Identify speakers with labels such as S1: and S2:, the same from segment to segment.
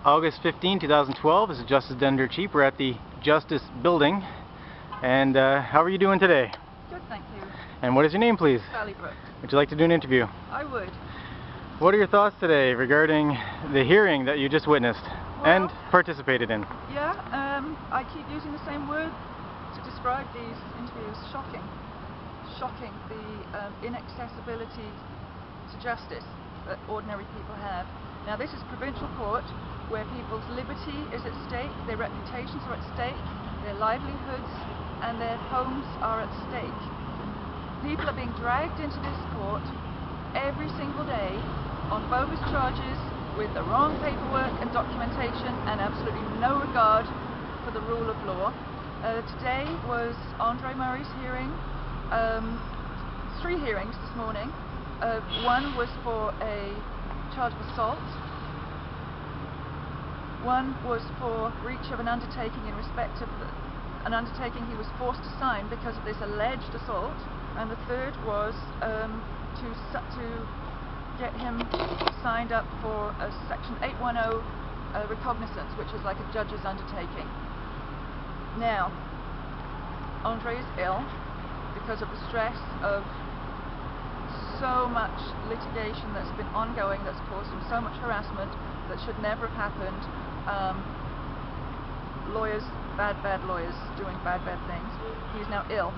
S1: August 15, 2012. This is Justice Dender Cheap. We're at the Justice Building. And how are you doing today?
S2: Good, thank you.
S1: And what is your name, please?
S2: Sally Brooke.
S1: Would you like to do an interview?
S2: I would.
S1: What are your thoughts today regarding the hearing that you just witnessed and participated in?
S2: Yeah, I keep using the same word to describe these interviews. Shocking. Shocking, the inaccessibility to justice that ordinary people have. Now this is provincial court where people's liberty is at stake, their reputations are at stake, their livelihoods and their homes are at stake. People are being dragged into this court every single day on bogus charges with the wrong paperwork and documentation and absolutely no regard for the rule of law. Today was Andre Murray's hearing, 3 hearings this morning. One was for a charge of assault, one was for breach of an undertaking in respect of an undertaking he was forced to sign because of this alleged assault, and the third was to get him signed up for a section 810 recognizance, which is like a judge's undertaking. Now, Andre is ill because of the stress of so much litigation that's been ongoing, that's caused him so much harassment that should never have happened. Lawyers, bad lawyers doing bad things. He's now ill.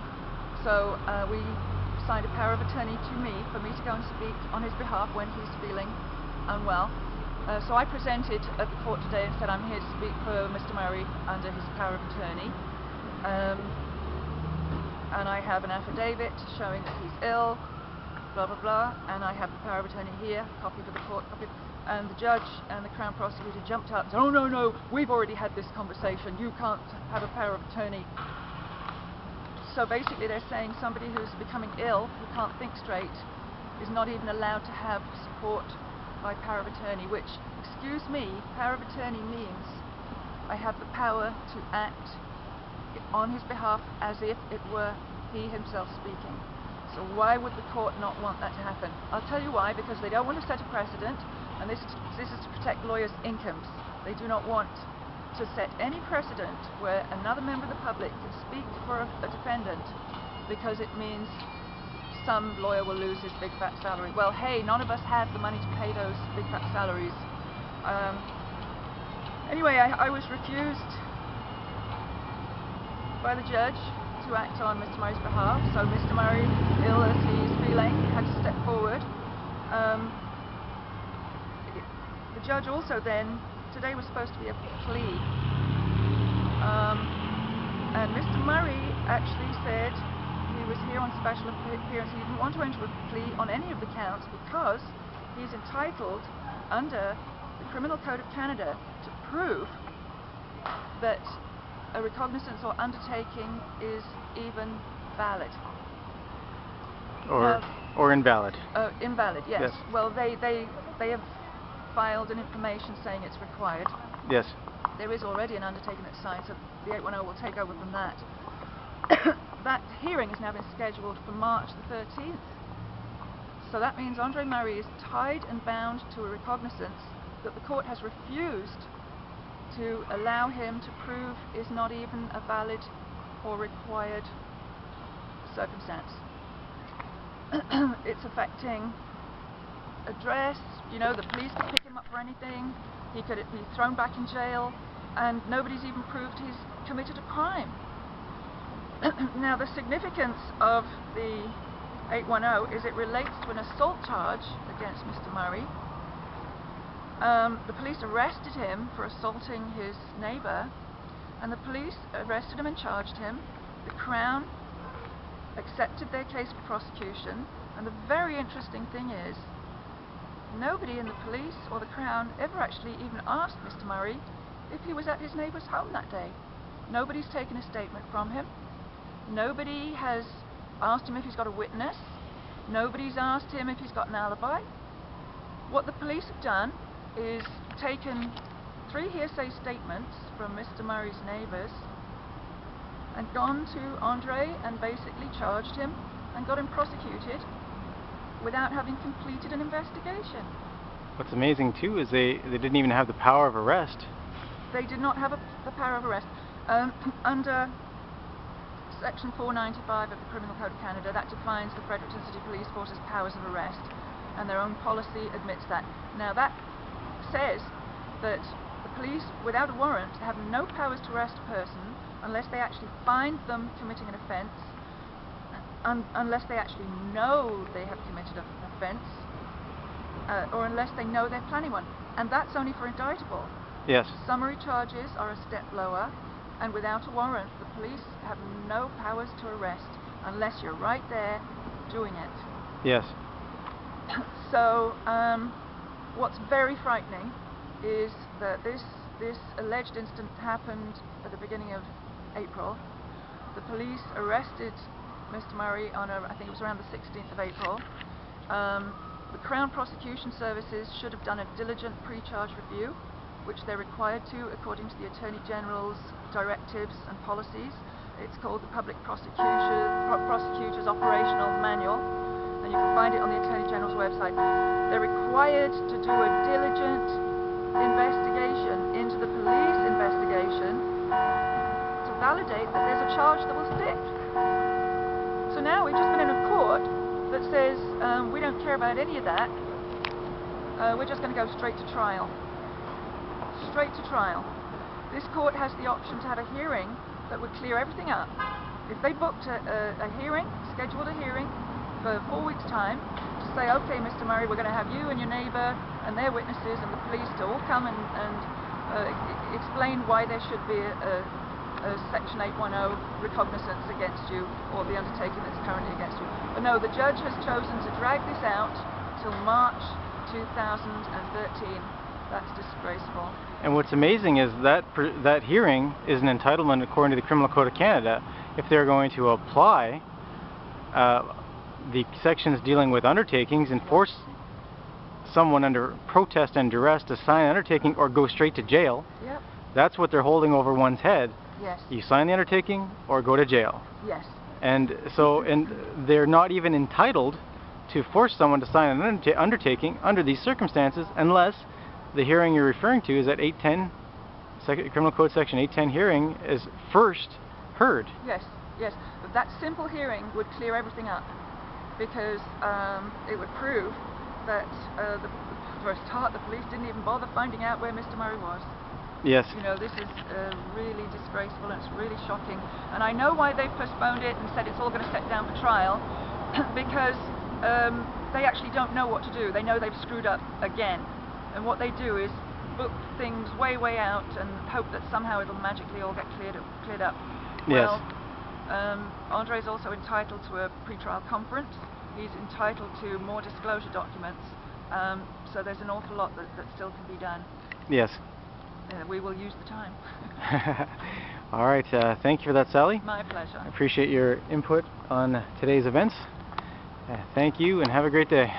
S2: So we signed a power of attorney to me for me to go and speak on his behalf when he's feeling unwell. So I presented at the court today and said I'm here to speak for Mr. Murray under his power of attorney. And I have an affidavit showing that he's ill, blah blah blah, and I have the power of attorney here, copy for the court, copy. And the judge and the Crown Prosecutor jumped up and said, oh no, we've already had this conversation, you can't have a power of attorney. So basically they're saying somebody who's becoming ill, who can't think straight, is not even allowed to have support by power of attorney, which, excuse me, power of attorney means I have the power to act on his behalf as if it were he himself speaking. So why would the court not want that to happen? I'll tell you why, because they don't want to set a precedent, and this is to protect lawyers' incomes. They do not want to set any precedent where another member of the public can speak for a defendant because it means some lawyer will lose his big fat salary. Well, hey, none of us have the money to pay those big fat salaries. Anyway, I was refused by the judge to act on Mr. Murray's behalf, so Mr. Murray, ill as he's feeling, had to step forward. The judge also then, today was supposed to be a plea, and Mr. Murray actually said he was here on special appearance. He didn't want to enter a plea on any of the counts because he's entitled under the Criminal Code of Canada to prove that a recognizance or undertaking is even valid.
S1: Or invalid.
S2: Invalid, yes. Well, they have filed an information saying it's required.
S1: Yes.
S2: There is already an undertaking that's signed, so the 810 will take over from that. That hearing has now been scheduled for March the 13th. So that means Andre Murray is tied and bound to a recognizance that the court has refused to allow him to prove is not even a valid or required circumstance. It's affecting address, you know, the police could pick him up for anything, he could be thrown back in jail, and nobody's even proved he's committed a crime. Now the significance of the 810 is it relates to an assault charge against Mr. Murray. The police arrested him for assaulting his neighbour, and the police arrested him and charged him. The Crown accepted their case for prosecution, and the very interesting thing is nobody in the police or the Crown ever actually even asked Mr. Murray if he was at his neighbour's home that day. Nobody's taken a statement from him. Nobody has asked him if he's got a witness. Nobody's asked him if he's got an alibi. What the police have done is taken 3 hearsay statements from Mr. Murray's neighbours and gone to Andre and basically charged him and got him prosecuted without having completed an investigation.
S1: What's amazing too is they didn't even have the power of arrest.
S2: They did not have the power of arrest. Under Section 495 of the Criminal Code of Canada, that defines the Fredericton City Police Force's powers of arrest, and their own policy admits that. Now that says that the police, without a warrant, have no powers to arrest a person unless they actually find them committing an offence, unless they actually know they have committed an offence, or unless they know they're planning one. And that's only for indictable.
S1: Yes.
S2: Summary charges are a step lower, and without a warrant, the police have no powers to arrest unless you're right there doing it.
S1: Yes.
S2: So, what's very frightening is that this alleged incident happened at the beginning of April. The police arrested Mr. Murray on I think it was around the 16th of April. The Crown Prosecution Services should have done a diligent pre-charge review, which they're required to according to the Attorney General's directives and policies. It's called the Public Prosecutor's Operational Manual, and you can find it on the Attorney General's website. They're required to do a diligent investigation into the police investigation to validate that there's a charge that will stick. So now we've just been in a court that says we don't care about any of that, we're just going to go straight to trial. Straight to trial. This court has the option to have a hearing that would clear everything up. If they booked a hearing, scheduled a hearing for 4 weeks' time to say, okay, Mr. Murray, we're going to have you and your neighbour and their witnesses and the police to all come and explain why there should be a Section 810 recognizance against you, or the undertaking that's currently against you. But no, the judge has chosen to drag this out till March 2013. That's disgraceful.
S1: And what's amazing is that that hearing is an entitlement according to the Criminal Code of Canada. If they're going to apply the sections dealing with undertakings and force someone under protest and duress to sign an undertaking or go straight to jail,
S2: yep.
S1: That's what they're holding over one's head.
S2: Yes.
S1: You sign the undertaking or go to jail.
S2: Yes.
S1: And so, and they're not even entitled to force someone to sign an undertaking under these circumstances unless the hearing you're referring to is at 810, Criminal Code Section 810 hearing is first heard.
S2: Yes, yes. But that simple hearing would clear everything up, because it would prove that, for a start, the police didn't even bother finding out where Mr. Murray was.
S1: Yes.
S2: You know, this is really disgraceful, and it's really shocking. And I know why they've postponed it and said it's all going to set down for trial, because they actually don't know what to do. They know they've screwed up again. And what they do is book things way, way out and hope that somehow it'll magically all get cleared up.
S1: Yes.
S2: Well, Andre's also entitled to a pre-trial conference. He's entitled to more disclosure documents. So there's an awful lot that still can be done.
S1: Yes.
S2: We will use the time.
S1: All right. Thank you for that, Sally.
S2: My pleasure.
S1: I appreciate your input on today's events. Thank you, and have a great day.